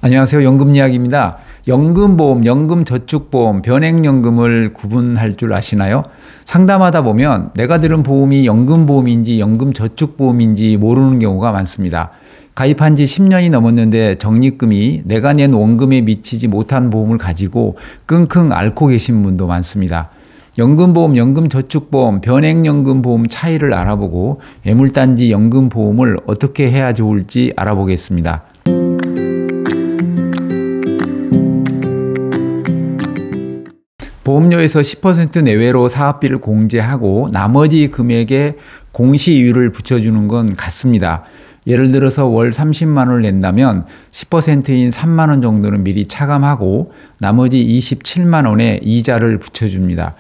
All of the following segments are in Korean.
안녕하세요. 연금이야기입니다. 연금보험, 연금저축보험, 변액연금을 구분할 줄 아시나요? 상담하다 보면 내가 들은 보험이 연금보험인지 연금저축보험인지 모르는 경우가 많습니다. 가입한 지 10년이 넘었는데 적립금이 내가 낸 원금에 미치지 못한 보험을 가지고 끙끙 앓고 계신 분도 많습니다. 연금보험, 연금저축보험, 변액연금보험 차이를 알아보고 애물단지 연금보험을 어떻게 해야 좋을지 알아보겠습니다. 보험료에서 10% 내외로 사업비를 공제하고 나머지 금액에 공시이율을 붙여주는 건 같습니다. 예를 들어서 월 30만 원을 낸다면 10%인 3만 원 정도는 미리 차감하고 나머지 27만 원에 이자를 붙여줍니다.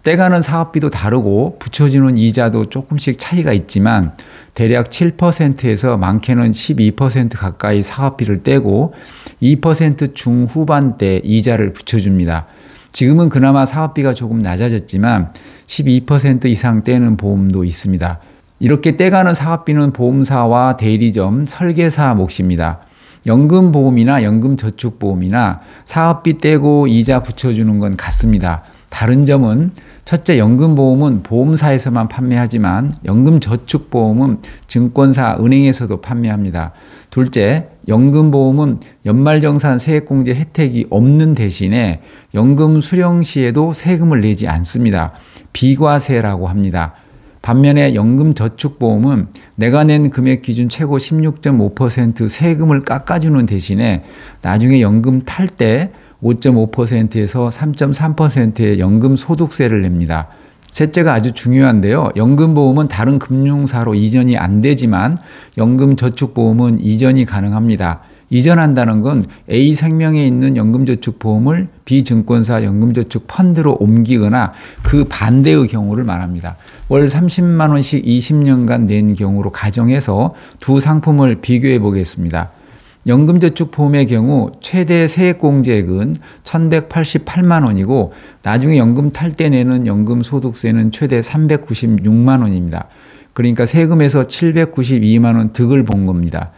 떼가는 사업비도 다르고 붙여주는 이자도 조금씩 차이가 있지만 대략 7%에서 많게는 12% 가까이 사업비를 떼고 2% 중후반대 이자를 붙여줍니다. 지금은 그나마 사업비가 조금 낮아졌지만 12% 이상 떼는 보험도 있습니다. 이렇게 떼가는 사업비는 보험사와 대리점, 설계사 몫입니다. 연금보험이나 연금저축보험이나 사업비 떼고 이자 붙여주는 건 같습니다. 다른 점은 첫째, 연금보험은 보험사에서만 판매하지만 연금저축보험은 증권사, 은행에서도 판매합니다. 둘째, 연금보험은 연말정산 세액공제 혜택이 없는 대신에 연금 수령 시에도 세금을 내지 않습니다. 비과세라고 합니다. 반면에 연금저축보험은 내가 낸 금액 기준 최고 16.5% 세금을 깎아주는 대신에 나중에 연금 탈 때 5.5%에서 3.3%의 연금소득세를 냅니다. 셋째가 아주 중요한데요. 연금보험은 다른 금융사로 이전이 안 되지만 연금저축보험은 이전이 가능합니다. 이전한다는 건 A생명에 있는 연금저축보험을 B증권사 연금저축펀드로 옮기거나 그 반대의 경우를 말합니다. 월 30만 원씩 20년간 낸 경우로 가정해서 두 상품을 비교해 보겠습니다. 연금저축보험의 경우 최대 세액공제액은 1,188만 원이고 나중에 연금 탈 때 내는 연금소득세는 최대 396만 원입니다. 그러니까 세금에서 792만 원 득을 본 겁니다.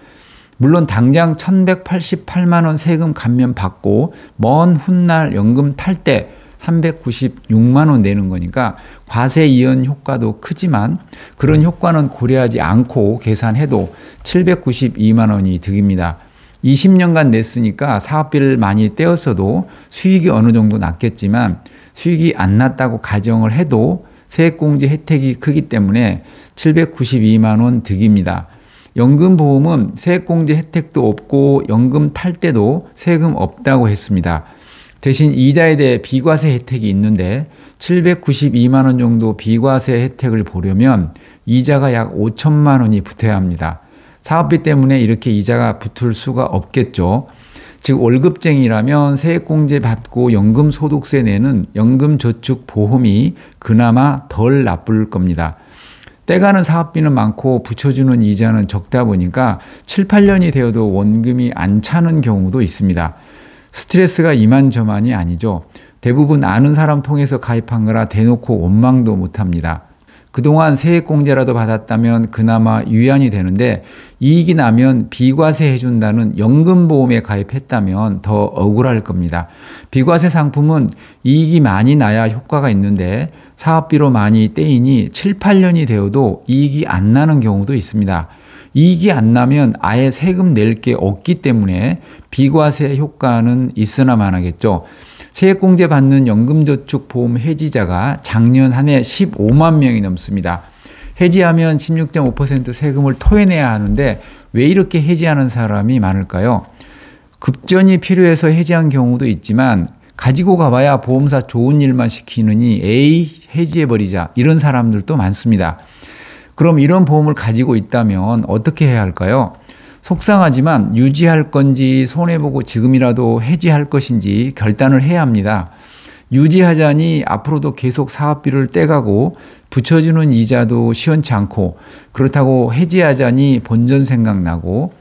물론 당장 1,188만 원 세금 감면 받고 먼 훗날 연금 탈 때 396만 원 내는 거니까 과세 이연 효과도 크지만 그런 효과는 고려하지 않고 계산해도 792만 원이 득입니다. 20년간 냈으니까 사업비를 많이 떼었어도 수익이 어느 정도 났겠지만 수익이 안 났다고 가정을 해도 세액공제 혜택이 크기 때문에 792만 원 득입니다. 연금보험은 세액공제 혜택도 없고 연금 탈 때도 세금 없다고 했습니다. 대신 이자에 대해 비과세 혜택이 있는데 792만 원 정도 비과세 혜택을 보려면 이자가 약 5천만 원이 붙어야 합니다. 사업비 때문에 이렇게 이자가 붙을 수가 없겠죠. 즉 월급쟁이라면 세액공제 받고 연금소득세 내는 연금저축보험이 그나마 덜 나쁠 겁니다. 떼가는 사업비는 많고 붙여주는 이자는 적다 보니까 7, 8년이 되어도 원금이 안 차는 경우도 있습니다. 스트레스가 이만저만이 아니죠. 대부분 아는 사람 통해서 가입한 거라 대놓고 원망도 못합니다. 그동안 세액공제라도 받았다면 그나마 유연이 되는데 이익이 나면 비과세 해준다는 연금보험에 가입했다면 더 억울할 겁니다. 비과세 상품은 이익이 많이 나야 효과가 있는데 사업비로 많이 떼이니 7, 8년이 되어도 이익이 안 나는 경우도 있습니다. 이익이 안 나면 아예 세금 낼 게 없기 때문에 비과세 효과는 있으나 마나겠죠. 세액공제 받는 연금저축보험 해지자가 작년 한 해 15만 명이 넘습니다. 해지하면 16.5% 세금을 토해내야 하는데 왜 이렇게 해지하는 사람이 많을까요? 급전이 필요해서 해지한 경우도 있지만 가지고 가봐야 보험사 좋은 일만 시키느니 에이 해지해버리자 이런 사람들도 많습니다. 그럼 이런 보험을 가지고 있다면 어떻게 해야 할까요? 속상하지만 유지할 건지 손해보고 지금이라도 해지할 것인지 결단을 해야 합니다. 유지하자니 앞으로도 계속 사업비를 떼가고 붙여주는 이자도 시원치 않고 그렇다고 해지하자니 본전 생각나고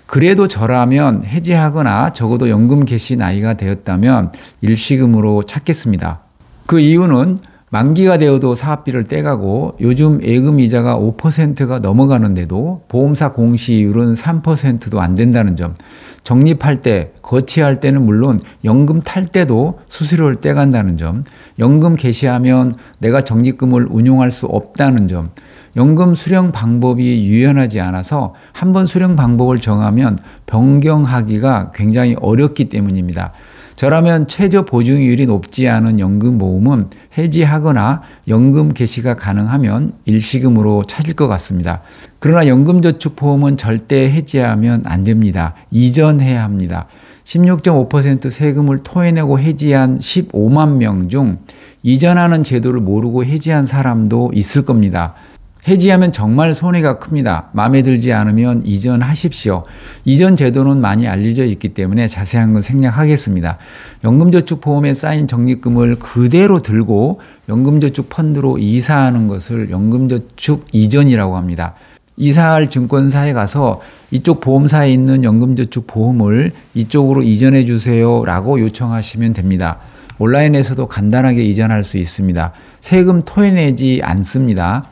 그래도 저라면 해지하거나 적어도 연금 개시 나이가 되었다면 일시금으로 찾겠습니다. 그 이유는 만기가 되어도 사업비를 떼가고 요즘 예금 이자가 5%가 넘어가는데도 보험사 공시이율은 3%도 안 된다는 점, 적립할 때, 거치할 때는 물론 연금 탈 때도 수수료를 떼간다는 점, 연금 개시하면 내가 적립금을 운용할 수 없다는 점, 연금 수령 방법이 유연하지 않아서 한번 수령 방법을 정하면 변경하기가 굉장히 어렵기 때문입니다. 저라면 최저 보증이율이 높지 않은 연금보험은 해지하거나 연금 개시가 가능하면 일시금으로 찾을 것 같습니다. 그러나 연금저축보험은 절대 해지하면 안 됩니다. 이전해야 합니다. 16.5% 세금을 토해내고 해지한 15만 명 중 이전하는 제도를 모르고 해지한 사람도 있을 겁니다. 해지하면 정말 손해가 큽니다. 마음에 들지 않으면 이전하십시오. 이전 제도는 많이 알려져 있기 때문에 자세한 건 생략하겠습니다. 연금저축보험에 쌓인 적립금을 그대로 들고 연금저축 펀드로 이사하는 것을 연금저축 이전이라고 합니다. 이사할 증권사에 가서 이쪽 보험사에 있는 연금저축 보험을 이쪽으로 이전해 주세요 라고 요청하시면 됩니다. 온라인에서도 간단하게 이전할 수 있습니다. 세금 토해내지 않습니다.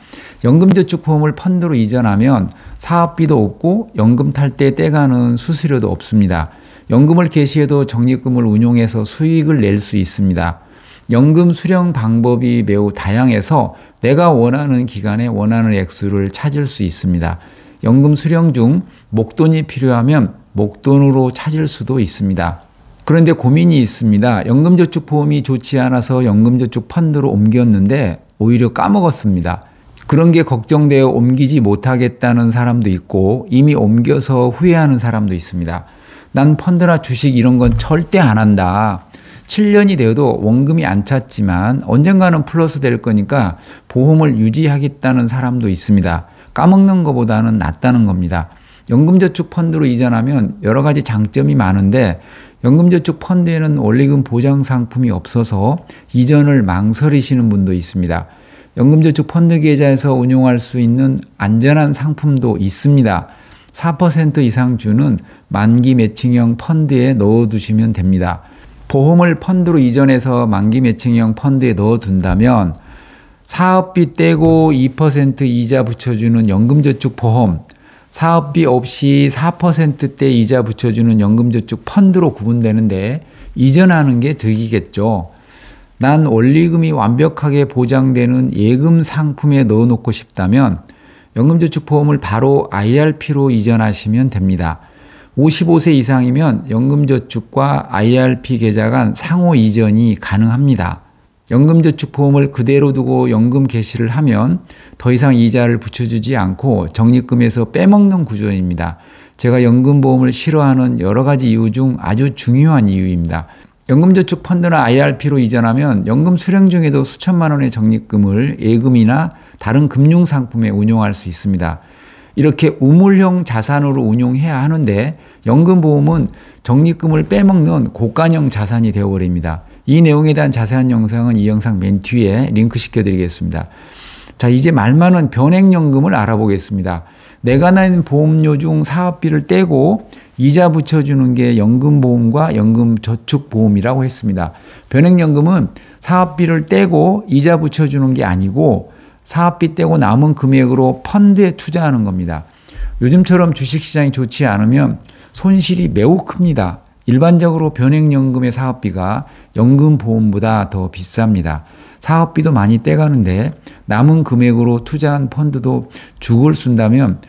연금저축보험을 펀드로 이전하면 사업비도 없고 연금 탈 때 떼가는 수수료도 없습니다. 연금을 개시해도 적립금을 운용해서 수익을 낼 수 있습니다. 연금 수령 방법이 매우 다양해서 내가 원하는 기간에 원하는 액수를 찾을 수 있습니다. 연금 수령 중 목돈이 필요하면 목돈으로 찾을 수도 있습니다. 그런데 고민이 있습니다. 연금저축보험이 좋지 않아서 연금저축 펀드로 옮겼는데 오히려 까먹었습니다. 그런 게 걱정되어 옮기지 못하겠다는 사람도 있고 이미 옮겨서 후회하는 사람도 있습니다. 난 펀드나 주식 이런 건 절대 안 한다. 7년이 되어도 원금이 안 찼지만 언젠가는 플러스 될 거니까 보험을 유지하겠다는 사람도 있습니다. 까먹는 것보다는 낫다는 겁니다. 연금저축 펀드로 이전하면 여러 가지 장점이 많은데 연금저축 펀드에는 원리금 보장 상품이 없어서 이전을 망설이시는 분도 있습니다. 연금저축 펀드 계좌에서 운용할 수 있는 안전한 상품도 있습니다. 4% 이상 주는 만기 매칭형 펀드에 넣어두시면 됩니다. 보험을 펀드로 이전해서 만기 매칭형 펀드에 넣어둔다면 사업비 떼고 2% 이자 붙여주는 연금저축 보험, 사업비 없이 4%대 이자 붙여주는 연금저축 펀드로 구분되는데 이전하는 게 득이겠죠. 난 원리금이 완벽하게 보장되는 예금 상품에 넣어놓고 싶다면 연금저축 보험을 바로 IRP로 이전하시면 됩니다. 55세 이상이면 연금저축과 IRP 계좌 간 상호 이전이 가능합니다. 연금저축 보험을 그대로 두고 연금 개시를 하면 더 이상 이자를 붙여주지 않고 적립금에서 빼먹는 구조입니다. 제가 연금보험을 싫어하는 여러 가지 이유 중 아주 중요한 이유입니다. 연금저축 펀드나 IRP로 이전하면 연금 수령 중에도 수천만 원의 적립금을 예금이나 다른 금융상품에 운용할 수 있습니다. 이렇게 우물형 자산으로 운용해야 하는데 연금보험은 적립금을 빼먹는 고가형 자산이 되어버립니다. 이 내용에 대한 자세한 영상은 이 영상 맨 뒤에 링크 시켜드리겠습니다. 자, 이제 말 많은 변액연금을 알아보겠습니다. 내가 낸 보험료 중 사업비를 떼고 이자 붙여주는 게 연금보험과 연금저축보험이라고 했습니다. 변액연금은 사업비를 떼고 이자 붙여주는 게 아니고 사업비 떼고 남은 금액으로 펀드에 투자하는 겁니다. 요즘처럼 주식시장이 좋지 않으면 손실이 매우 큽니다. 일반적으로 변액연금의 사업비가 연금보험보다 더 비쌉니다. 사업비도 많이 떼가는데 남은 금액으로 투자한 펀드도 죽을 쓴다면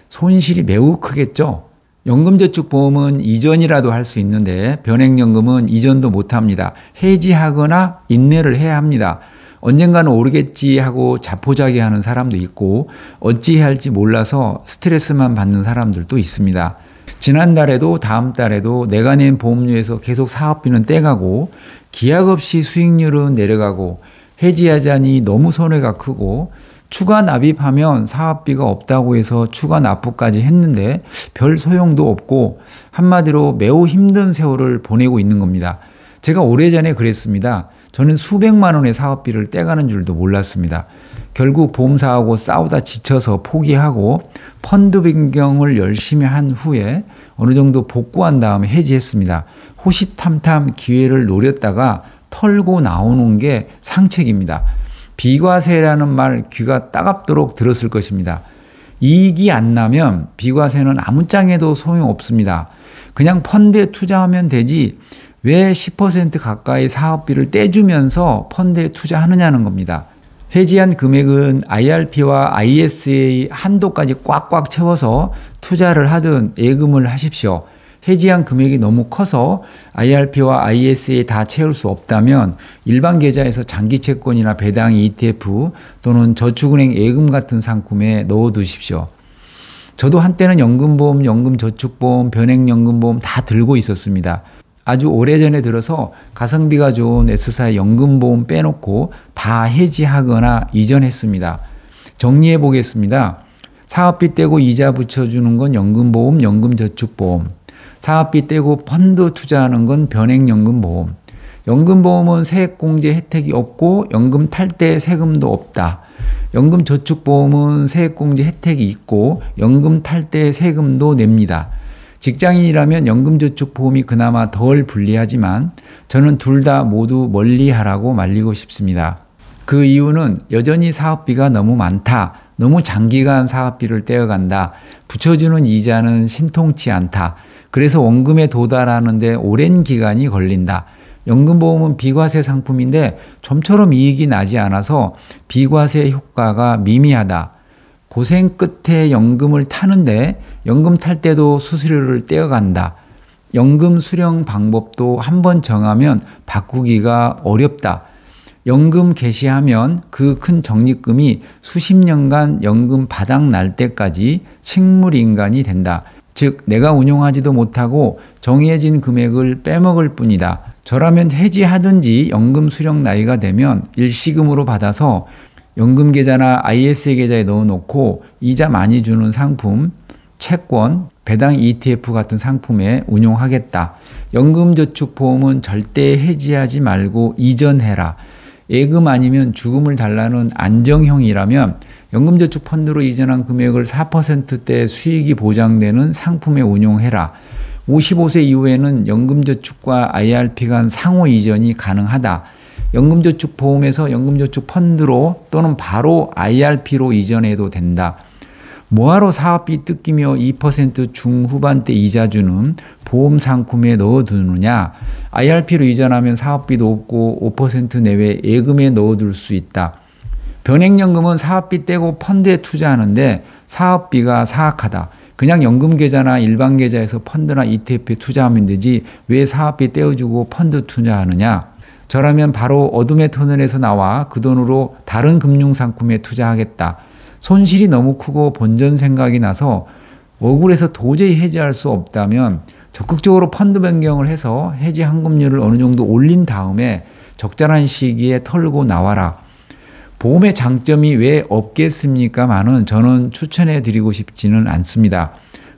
손실이 매우 크겠죠. 연금저축보험은 이전이라도 할 수 있는데 변액연금은 이전도 못합니다. 해지하거나 인내를 해야 합니다. 언젠가는 오르겠지 하고 자포자기하는 사람도 있고 어찌해야 할지 몰라서 스트레스만 받는 사람들도 있습니다. 지난달에도 다음 달에도 내가 낸 보험료에서 계속 사업비는 떼가고 기약 없이 수익률은 내려가고 해지하자니 너무 손해가 크고 추가 납입하면 사업비가 없다고 해서 추가 납부까지 했는데 별 소용도 없고 한마디로 매우 힘든 세월을 보내고 있는 겁니다. 제가 오래전에 그랬습니다. 저는 수백만 원의 사업비를 떼가는 줄도 몰랐습니다. 결국 보험사하고 싸우다 지쳐서 포기하고 펀드 변경을 열심히 한 후에 어느 정도 복구한 다음에 해지했습니다. 호시탐탐 기회를 노렸다가 털고 나오는 게 상책입니다. 비과세라는 말 귀가 따갑도록 들었을 것입니다. 이익이 안 나면 비과세는 아무짝에도 소용없습니다. 그냥 펀드에 투자하면 되지 왜 10% 가까이 사업비를 떼주면서 펀드에 투자하느냐는 겁니다. 해지한 금액은 IRP와 ISA 한도까지 꽉꽉 채워서 투자를 하든 예금을 하십시오. 해지한 금액이 너무 커서 IRP와 ISA 다 채울 수 없다면 일반 계좌에서 장기 채권이나 배당 ETF 또는 저축은행 예금 같은 상품에 넣어두십시오. 저도 한때는 연금보험, 연금저축보험, 변액연금보험 다 들고 있었습니다. 아주 오래전에 들어서 가성비가 좋은 S사의 연금보험 빼놓고 다 해지하거나 이전했습니다. 정리해 보겠습니다. 사업비 떼고 이자 붙여주는 건 연금보험, 연금저축보험. 사업비 떼고 펀드 투자하는 건 변액연금보험. 연금보험은 세액공제 혜택이 없고 연금 탈때 세금도 없다. 연금저축보험은 세액공제 혜택이 있고 연금 탈때 세금도 냅니다. 직장인이라면 연금저축보험이 그나마 덜 불리하지만 저는 둘 다 모두 멀리하라고 말리고 싶습니다. 그 이유는 여전히 사업비가 너무 많다. 너무 장기간 사업비를 떼어간다. 붙여주는 이자는 신통치 않다. 그래서 원금에 도달하는 데 오랜 기간이 걸린다. 연금보험은 비과세 상품인데 좀처럼 이익이 나지 않아서 비과세 효과가 미미하다. 고생 끝에 연금을 타는데 연금 탈 때도 수수료를 떼어간다. 연금 수령 방법도 한번 정하면 바꾸기가 어렵다. 연금 개시하면 그 큰 적립금이 수십 년간 연금 바닥 날 때까지 식물인간이 된다. 즉 내가 운용하지도 못하고 정해진 금액을 빼먹을 뿐이다. 저라면 해지하든지 연금 수령 나이가 되면 일시금으로 받아서 연금 계좌나 ISA 계좌에 넣어놓고 이자 많이 주는 상품, 채권, 배당 ETF 같은 상품에 운용하겠다. 연금저축보험은 절대 해지하지 말고 이전해라. 예금 아니면 죽음을 달라는 안정형이라면 연금저축펀드로 이전한 금액을 4%대 수익이 보장되는 상품에 운용해라. 55세 이후에는 연금저축과 IRP 간 상호 이전이 가능하다. 연금저축보험에서 연금저축펀드로 또는 바로 IRP로 이전해도 된다. 뭐하러 사업비 뜯기며 2% 중후반대 이자 주는 보험 상품에 넣어두느냐. IRP로 이전하면 사업비도 없고 5% 내외 예금에 넣어둘 수 있다. 변액연금은 사업비 떼고 펀드에 투자하는데 사업비가 사악하다. 그냥 연금계좌나 일반 계좌에서 펀드나 ETF에 투자하면 되지 왜 사업비 떼어주고 펀드 투자하느냐. 저라면 바로 어둠의 터널에서 나와 그 돈으로 다른 금융상품에 투자하겠다. 손실이 너무 크고 본전 생각이 나서 억울해서 도저히 해지할 수 없다면 적극적으로 펀드 변경을 해서 해지 환급률을 어느 정도 올린 다음에 적절한 시기에 털고 나와라. 보험의 장점이 왜 없겠습니까만은 저는 추천해 드리고 싶지는 않습니다.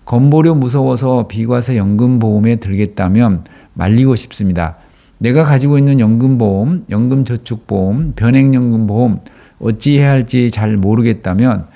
건보료 무서워서 비과세 연금보험에 들겠다면 말리고 싶습니다. 내가 가지고 있는 연금보험, 연금저축보험, 변액연금보험 어찌해야 할지 잘 모르겠다면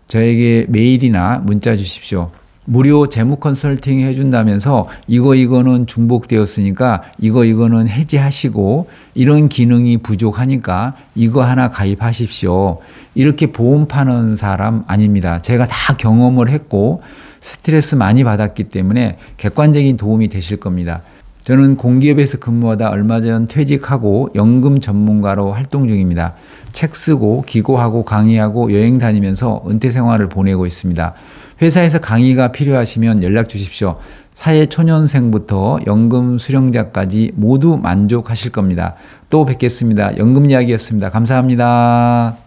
저에게 메일이나 문자 주십시오. 무료 재무 컨설팅 해준다면서 이거는 중복되었으니까 이거는 해지하시고 이런 기능이 부족하니까 이거 하나 가입하십시오. 이렇게 보험 파는 사람 아닙니다. 제가 다 경험을 했고 스트레스 많이 받았기 때문에 객관적인 도움이 되실 겁니다. 저는 공기업에서 근무하다 얼마 전 퇴직하고 연금 전문가로 활동 중입니다. 책 쓰고 기고하고 강의하고 여행 다니면서 은퇴 생활을 보내고 있습니다. 회사에서 강의가 필요하시면 연락 주십시오. 사회초년생부터 연금 수령자까지 모두 만족하실 겁니다. 또 뵙겠습니다. 연금 이야기였습니다. 감사합니다.